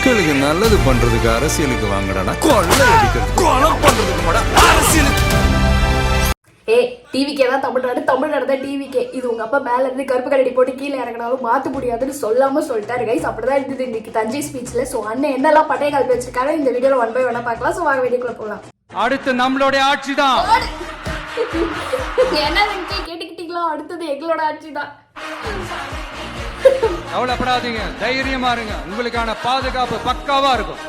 மக்களுக்கு நல்லது பண்றதுக்கு அரசியலுக்கு வாங்கடா, கொள்ளை அடிக்கிறது கொலை பண்றதுக்கு கூட அரசியலுக்கு. டிவிக்கே தான் தமிழ்நாடு, தமிழ்நாடு தான் டிவிக்கே. இது உங்க அப்பா மேல இருந்து கருப்பு கரடி போட்டு கீழே இறங்கினாலும் மாத்த முடியாதுன்னு சொல்லாம சொல்லிட்டாரு கைஸ். அப்படிதான் இருந்தது இன்னைக்கு தஞ்சை ஸ்பீச்ல. சோ அண்ணன் என்னெல்லாம் பட்டைய கால் வச்சிருக்காங்க இந்த வீடியோல 1 by 1 பார்க்கலாம். சோ வாங்க வீடியோக்குள்ள போகலாம். அடுத்து நம்மளுடைய ஆட்சி தான். என்ன கேட்டுக்கிட்டீங்களா? அடுத்தது எங்களோட ஆட்சி தான். கவலைப்படாதீங்க, தைரியமா இருங்க, உங்களுக்கான பாதுகாப்பு பக்காவா இருக்கும்.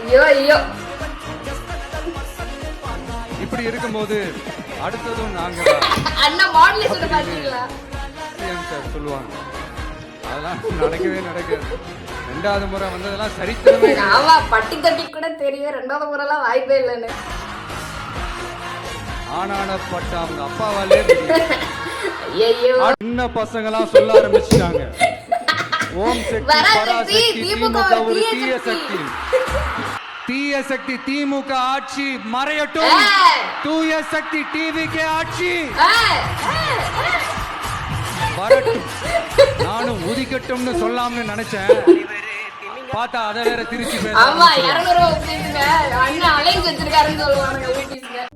ஐயோ ஐயோ, இப்படி இருக்கும்போது அடுத்ததும் நாங்க அண்ணா மாடுலேஷன் பாத்தீங்களா சார் சொல்லுவாங்க, அதெல்லாம் நடக்கவே நடக்காது. 2வது முறை வந்ததெல்லாம் சரித்திரமே. ஆமா, பட்டி தட்டி கூட தெரியும் 2வது முறைலாம் வாய்ப்பே இல்லைன்னு. ஆனானப்பட்ட அவங்க அப்பாவாலே ஐயோ, சின்ன பசங்களாம் சொல்ல ஆரம்பிச்சிட்டாங்க, ஓம் சக்தி பராசக்தி திமுக ஒரு தீய சக்தி, தீய சக்தி திமுக ஆட்சி மறையட்டும், தூய சக்தி டிவிக்கு ஆட்சி வரட்டும். நானும் உதிக்கட்டும்னு சொல்லாம்னு நினைச்சேன், பார்த்தா அதை வேற திருச்சி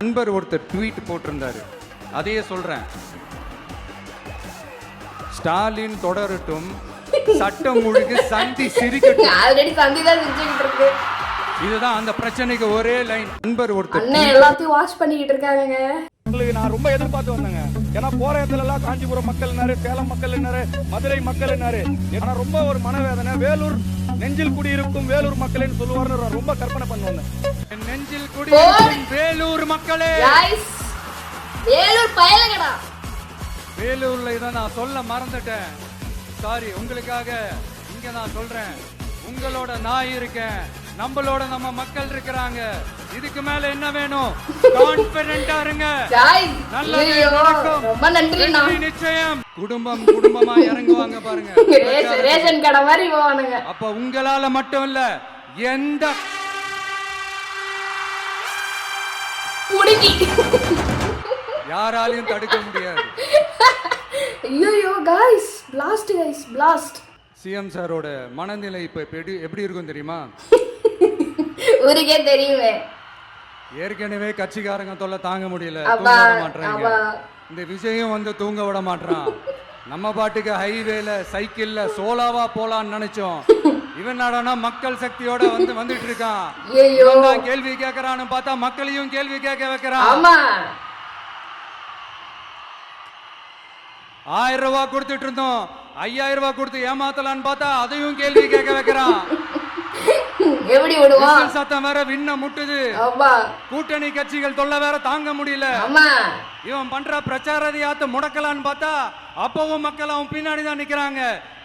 நண்பர் ஒருத்தர் ட்வீட் போட்டிருந்தாரு, அதையே சொல்றேன். ஸ்டாலின் தொடரட்டும், சட்டம் ஒழுங்கு சந்தி சிரிக்கட்டும். ஆல்ரெடி சந்தி தான் சிரிச்சிட்டு இருக்கு. இதுதான் அந்த பிரச்சனைக்கு ஒரே லைன். நண்பர் ஒருத்தர் அண்ணே எல்லாத்தையும் வாட்ச் பண்ணிக்கிட்டு இருக்காங்க. உங்களுக்கு நான் ரொம்ப எதிர்பார்த்து வந்தேங்க. ஏன்னா போற இடத்துல எல்லாம் காஞ்சிபுரம் மக்கள்னாரு, சேலம் மக்கள்னாரு, மதுரை மக்கள்னாரு. ஆனா ரொம்ப ஒரு மனவேதனை, வேலூர் நெஞ்சில் குடியிருக்கும் வேலூர் மக்கள்னு சொல்லுவாருன்னு ரொம்ப கற்பனை பண்ணுவாங்க. நெஞ்சில் குடியிருக்கும் வேலூர் மக்களே, வேலூர் பயலகடா. வேலூர்ல இதை நான் சொல்ல மறந்துட்டேன், சாரி. உங்களுக்காக இங்க நான் சொல்றேன், உங்களோட நான் இருக்கேன், நம்மளோட நம்ம மக்கள் இருக்கிறாங்க. இதுக்கு மேல என்ன வேணும்? கான்ஃபிடென்ட்டா இருங்க, நல்லது நடக்கும். ரொம்ப நன்றி. நிச்சயம் குடும்பம் குடும்பமா இறங்குவாங்க பாருங்க, ரேஷன் கடை மாதிரி போவானுங்க. அப்ப உங்களால மட்டும் இல்ல, எந்த யாராலையும் தடுக்க முடியாது. ஐயோ guys, blast guys, blast. CM சாரோட மனநிலை இப்ப எப்படி இருக்கும் தெரியுமா? ஊருக்கே தெரியுமே. ஏற்கனவே கட்சிக்காரங்க தொல்லை தாங்க முடியல, தூங்க விட மாட்டாங்க. இந்த விஜயம் வந்து தூங்க விட மாட்டான். நம்ம பாட்டுக்கு ஹைவேல சைக்கிள்ல சோலாவா போலான்னு நினைச்சோம், இவன் நாடானா மக்கள் சக்தியோட வந்துட்டு இருக்கான். இவன் கேள்வி கேட்கறான்னு பார்த்தா மக்களையும் கேள்வி கேட்க வைக்கிறான். 1000 ரூபாய் கொடுத்துட்டு இருந்தோம், 5000 ரூபாய் கொடுத்து ஏமாத்தலான்னு பார்த்தா அதையும் கேள்வி கேட்க வைக்கிறான். எப்படி விடுவான்? சத்தம் வேற விண்ண முட்டுது. கூட்டணி கட்சிகள் தொல்லை வேற தாங்க முடியல. இவன் பண்ற பிரச்சாரத்தையாத்த முடக்கலான்னு பார்த்தா அப்பவும் மக்கள் அவன் பின்னாடி தான் நிக்கிறாங்க.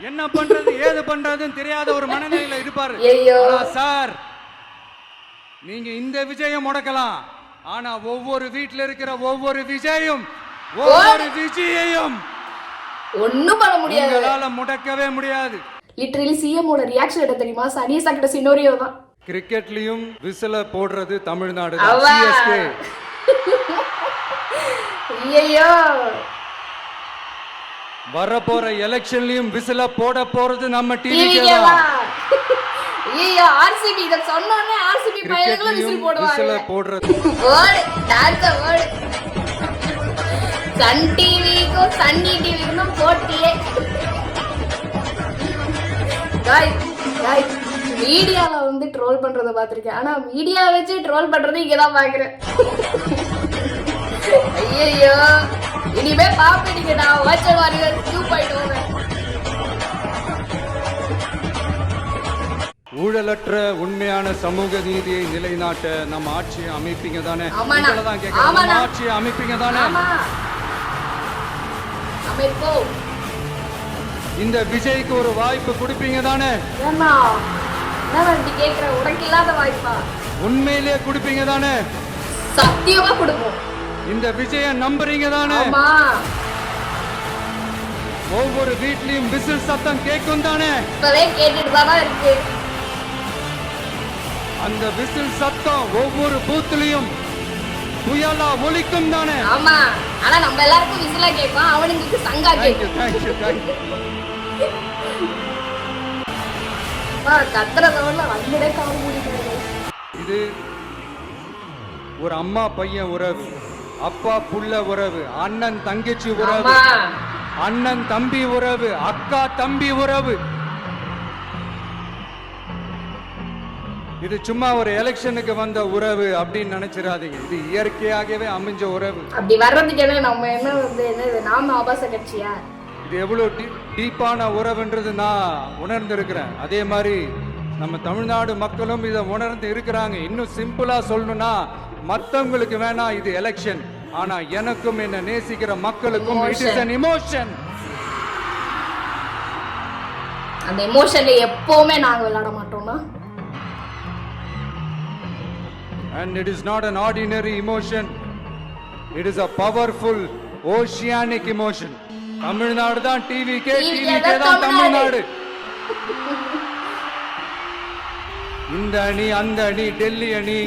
என்ன பண்றது ஏது பண்றதுன்னு தெரியாத ஒரு மனநிலையில இருப்பாரு. சார், நீங்க இந்த விஜயம் முடக்கலாம், ஆனா ஒவ்வொரு வீட்டுல இருக்கிற ஒவ்வொரு விஜயும் ஒவ்வொரு விஜயையும் ஒண்ணும் பண்ண முடியாது, உங்களால முடக்கவே முடியாது. லிட்டரலி சிஎம் ஓட ரியாக்ஷன் என்ன தெரியுமா? சனிய சக்கட சினோரியோ தான். கிரிக்கெட்லயும் விசில போடுறது தமிழ்நாடு தான், சிஎஸ்கே. ஐயோ, வரப்போற எலெக்ஷன்லயும் விசில போட போறது நம்ம டிவிக்கு தான். ஐயோ, ஆர்சிபி இத சொன்னோனே ஆர்சிபி பையன்கள விசில் போடுவாங்க. விசில போடுறது ஓடு டான்ஸ் ஓடு. சன் டிவிக்கு சன்னி டிவிக்கும் போட்டியே. மீடியால வந்து ட்ரோல் பண்றத பாத்திருக்கேன், ஆனா மீடியா வச்சு ட்ரோல் பண்றது இங்கதான் பாக்குறேன். ஐயோ, இனிமே பாப்பீங்கடா வாட்சர் வாரியர் 2.0. ஊழலற்ற உண்மையான சமூக நீதியை நிலைநாட்ட நம்ம ஆட்சியை அமைப்பீங்க தானே? தான் கேட்க, ஆட்சியை அமைப்பீங்க தானே? அமைப்போம். இந்த விஜய்க்கு ஒரு வாய்ப்பு கொடுப்பீங்க தானே? உனக்கு இல்லாத வாய்ப்பா? உண்மையிலேயே கொடுப்பீங்க தானே? சத்தியமா கொடுப்போம். இந்த விஜய நம்புறீங்க தானே? ஒவ்வொரு வீட்லயும் விசில் சத்தம் கேட்கும் தானே? கேட்டுட்டு தானே இருக்கு. அந்த விசில் சத்தம் ஒவ்வொரு பூத்துலயும் புயலா ஒலிக்கும் தானே? ஆமா, ஆனா நம்ம எல்லாருக்கும் விசிலா கேட்கும், அவனுங்களுக்கு சங்கா கேட்கும். கத்துறதோட வந்ததே காவு முடிக்கிறது. இது ஒரு அம்மா பையன் உறவு, அப்பா புள்ள உறவு, அண்ணன் தங்கச்சி உறவு, அண்ணன் தம்பி உறவு, அக்கா தம்பி உறவு. இது சும்மா ஒரு எலெக்ஷனுக்கு வந்த உறவு அப்படின்னு நினைச்சிடாதீங்க. இது இயற்கையாகவே அமைஞ்ச உறவு. அப்படி வர்றதுக்கு என்ன நம்ம என்ன வந்து என்னது நாம ஆபாச கட்சியா? இது எவ்வளவு டீப்பான உறவுன்றது நான் உணர்ந்திருக்கிறேன். அதே மாதிரி நம்ம தமிழ்நாடு மக்களும் இதை உணர்ந்து இருக்கிறாங்க. இன்னும் சிம்பிளா சொல்லணும்னா, மற்றவங்களுக்கு வேணா இது எலெக்ஷன், ஆனா எனக்கும் என்ன நேசிக்கிற மக்களுக்கும் இட் இஸ் an emotion. அந்த எமோஷன்ல எப்பவுமே நாங்க விளையாட மாட்டோம்னா, and it is not an ordinary emotion, it is a powerful oceanic emotion. Tamil Nadu தான் டிவிகே, டிவிகே தான் தமிழ்நாடு. இந்த அணி அந்த அணி டெல்லி அணி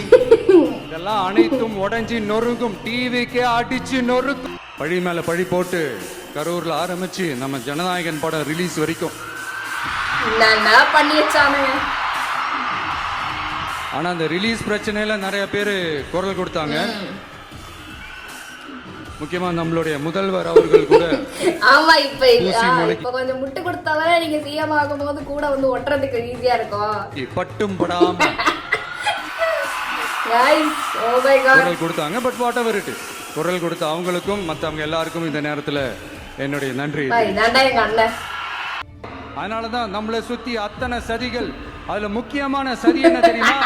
இதெல்லாம் அனைத்தும் உடைஞ்சி நொறுங்கும். டிவிக்கே அடிச்சு நொறுக்கும். பழி மேல பழி போட்டு கரூர்ல ஆரம்பிச்சு நம்ம ஜனநாயகன் படம் ரிலீஸ் வரைக்கும் பண்ணி வச்சானுங்க. ஆனா அந்த ரிலீஸ் பிரச்சனையில நிறைய பேர் குரல் கொடுத்தாங்க. முக்கியமா நம்மளுடைய முதல்வர் அவர்கள் கூட. ஆமா, இப்ப கொஞ்சம் முட்டு கொடுத்தாலே நீங்க சிஎம் ஆகும்போது கூட வந்து ஒட்டுறதுக்கு ஈஸியா இருக்கும். பட்டும் படாம குரல் கொடுத்தாங்க. But what ever it is, குரல் கொடுத்த அவங்களுக்கும் மற்றவங்க எல்லாருக்கும் இந்த நேரத்துல என்னுடைய நன்றி. அதனாலதான் நம்மளை சுத்தி அத்தனை சதிகள். அதுல முக்கியமான சதி என்ன தெரியுமா?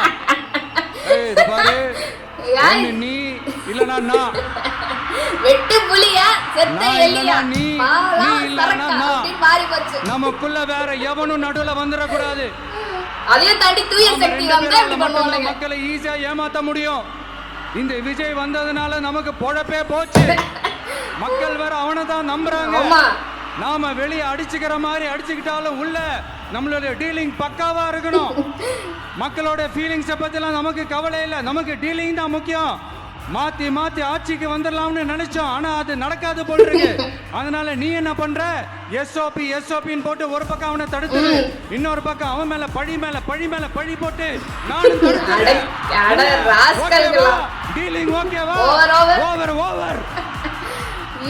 பாரு, நீ இல்லனா நான், வெட்டு புலியா செத்த எலியா, நீ இல்லனா நான், நமக்குள்ள வேற எவனும் நடுவுல வந்துட கூடாது. அதையும் தாண்டி தூய சக்தி வந்தா இப்படி பண்ணுவாங்க. மக்களை ஈஸியா ஏமாத்த முடியும். இந்த விஜய் வந்ததுனால நமக்கு பொழப்பே போச்சு. மக்கள் வேற அவனை தான் நம்புறாங்க. நாம வெளியே அடிச்சுக்கிற மாதிரி அடிச்சுக்கிட்டாலும் உள்ள நம்மளுடைய டீலிங் பக்காவா இருக்கணும். மக்களோட ஃபீலிங்ஸை பத்திலாம் நமக்கு கவலை இல்லை. நமக்கு டீலிங் தான் முக்கியம். மாத்தி மாத்தி ஆட்சிக்கு வந்துடலாம்னு நினைச்சோம், ஆனா அது நடக்காது போல் இருக்கு. அதனால நீ என்ன பண்ற? எஸ்ஓபி எஸ்ஓபின்னு போட்டு ஒரு பக்கம் அவனை தடுத்து, இன்னொரு பக்கம் அவன் மேல பழி மேல பழி மேல பழி போட்டு நானும் தடுத்து. டீலிங் ஓகேவா? Over over.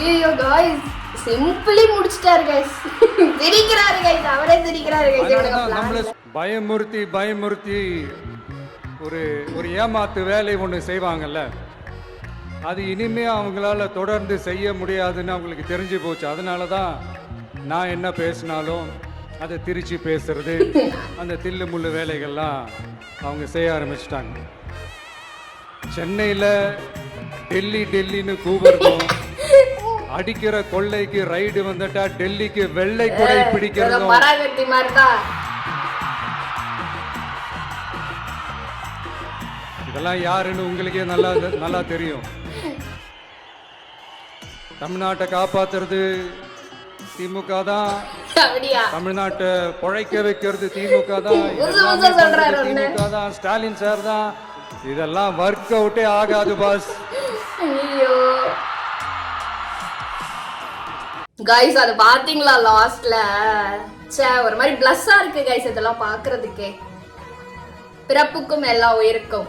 ஐயோ गाइस, சிம்பிளி முடிச்சிட்டாரு गाइस. திரிக்கிறாரு गाइस, அவரே திரிக்கிறாரு गाइस. பயமுறுத்தி பயமுறுத்தி ஒரு ஏமாத்து வேலை ஒன்று செய்வாங்கல்ல, அது இனிமே அவங்களால தொடர்ந்து செய்ய முடியாதுன்னு அவங்களுக்கு தெரிஞ்சு போச்சு. அதனால தான் நான் என்ன பேசினாலும் அதை திரிச்சு பேசுறது, அந்த தில்லு முள்ளு வேலைகள்லாம் அவங்க செய்ய ஆரம்பிச்சிட்டாங்க. சென்னையில் டெல்லி டெல்லின்னு கூப்பிடுறோம், அடிக்கிற கொள்ளைக்கு ரைடு வந்துட்டா டெல்லிக்கு வெள்ளை கொடை பிடிக்கிறதும். இதெல்லாம் யாருன்னு உங்களுக்கே நல்லா தெரியும். தமிழ்நாட்டை காப்பாத்துறது திமுக தான், தமிழ்நாட்டை பொழைக்க வைக்கிறது திமுக தான், திமுக தான், ஸ்டாலின் சார் தான். இதெல்லாம் ஒர்க் அவுட்டே ஆகாது பாஸ். गाइस, அது பாத்தீங்களா லாஸ்ட்ல? ஒரு மாதிரி பிளஸ்ஸா இருக்கு गाइस இதெல்லாம் பாக்குறதுக்கே. பிறப்புக்கும் எல்லா உயிருக்கும்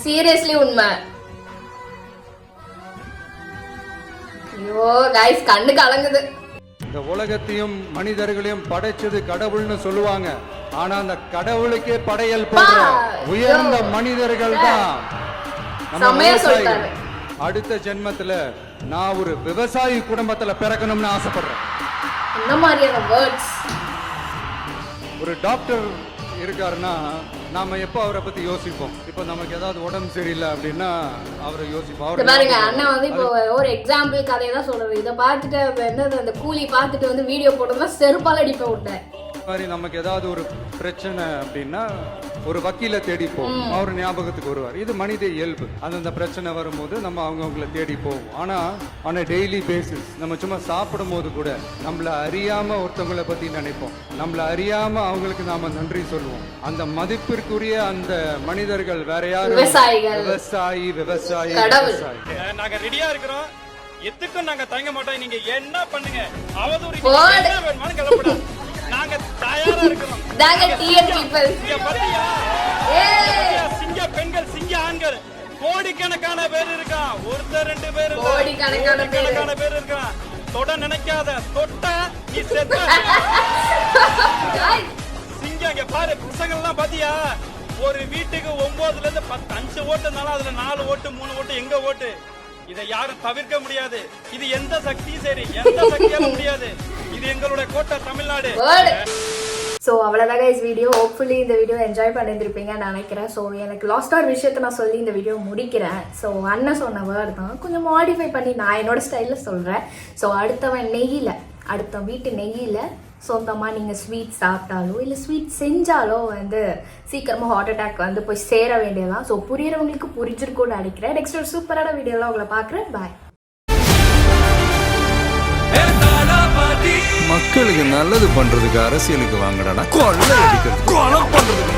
சீரியஸ்லி உண்மை. ஐயோ गाइस, கண்ணு கலங்குது. இந்த உலகத்தையும் மனிதர்களையும் படைச்சது கடவுள்னு சொல்லுவாங்க. ஆனா அந்த கடவுளுக்கே படையல் போடுற உயர்ந்த மனிதர்கள் தான் நம்ம. அடுத்த ஜென்மத்துல நான் ஒரு விவசாயி குடும்பத்துல பிறக்கணும்னு ஆசைப்படுறேன். என்ன மாதிரியான வேர்ட்ஸ்? ஒரு டாக்டர் இருக்காருன்னா நாம எப்போ அவரை பத்தி யோசிப்போம்? இப்போ நமக்கு ஏதாவது உடம்பு சரியில்லை அப்படின்னா அவரை யோசிப்போம். பாருங்க, அண்ணா வந்து இப்போ ஒரு எக்ஸாம்பிள் கதையை தான் சொல்றது. இதை பார்த்துட்டு என்னது அந்த கூலி பார்த்துட்டு வந்து வீடியோ போட்டோம்னா செருப்பால் அடிப்ப விட்டேன். மாதிரி நமக்கு ஏதாவது ஒரு பிரச்சனை அப்படின்னா ஒரு வக்கீலை தேடி போவோம், அவர் ஞாபகத்துக்கு வருவார். இது மனித இயல்பு. அந்த பிரச்சனை வரும்போது நம்ம அவங்களை தேடி போவோம். ஆனா ஆன் டெய்லி பேசிஸ் நம்ம சும்மா சாப்பிடும் போது கூட நம்மள அறியாம ஒருத்தவங்களை பத்தி நினைப்போம், நம்மள அறியாம அவங்களுக்கு நாம நன்றி சொல்லுவோம். அந்த மதிப்பிற்குரிய அந்த மனிதர்கள் வேற யாரும் விவசாயி. நாங்க ரெடியா இருக்கிறோம், எதுக்கும் நாங்க தயங்க மாட்டோம். நீங்க என்ன பண்ணுங்க, அவதூறு கிளப்பட நாங்க நாங்க தயாரா இருக்கிறோம். தாங்க டிஎன் பீப்பிள். இங்க பாத்தியா? சிங்க பெண்கள், சிங்க ஆண்கள் கோடிக்கணக்கான பேர் இருக்கா. ஒருத்தர் ரெண்டு பேர் இல்ல, கோடிக்கணக்கான பேர் இருக்கா. தொட நினைக்காத, தொட்டா நீ செத்த. சிங்க இங்க பாரு, புருஷங்கள்லாம் பாத்தியா? ஒரு வீட்டுக்கு 9ல இருந்து 10, 5 ஓட்டு இருந்தாலும் அதுல 4 ஓட்டு 3 ஓட்டு எங்க ஓட்டு. இதை யாரும் தவிர்க்க முடியாது. இது எந்த சக்தியும் சரி, எந்த சக்தியாலும் முடியாது. இது எங்களுடைய கோட்டை தமிழ்நாடு. ஸோ அவ்வளோதான் கைஸ் வீடியோ. ஹோப்ஃபுல்லி இந்த வீடியோ என்ஜாய் பண்ணியிருந்திருப்பீங்கன்னு நினைக்கிறேன். ஸோ எனக்கு லாஸ்ட் ஒரு விஷயத்தை நான் சொல்லி இந்த வீடியோ முடிக்கிறேன். ஸோ அண்ணன் சொன்ன வேர்டு தான் கொஞ்சம் மாடிஃபை பண்ணி நான் என்னோட ஸ்டைலில் சொல்கிறேன். ஸோ அடுத்த வீட்டு நெய்யில் சொந்தமாக நீங்கள் ஸ்வீட் சாப்பிட்டாலோ இல்லை ஸ்வீட் செஞ்சாலோ வந்து சீக்கிரமாக ஹார்ட் அட்டாக் வந்து போய் சேர வேண்டியதான். ஸோ புரியுறவங்களுக்கு புரிஞ்சிருக்கும்னு நினைக்கிறேன். நெக்ஸ்ட் ஒரு சூப்பரான வீடியோலாம் உங்களை பார்க்குறேன். பாய். மக்களுக்கு நல்லது பண்றதுக்கு அரசியலுக்கு வாங்கடா கொள்ளை அடிக்கிறது கொலை பண்றதுக்கு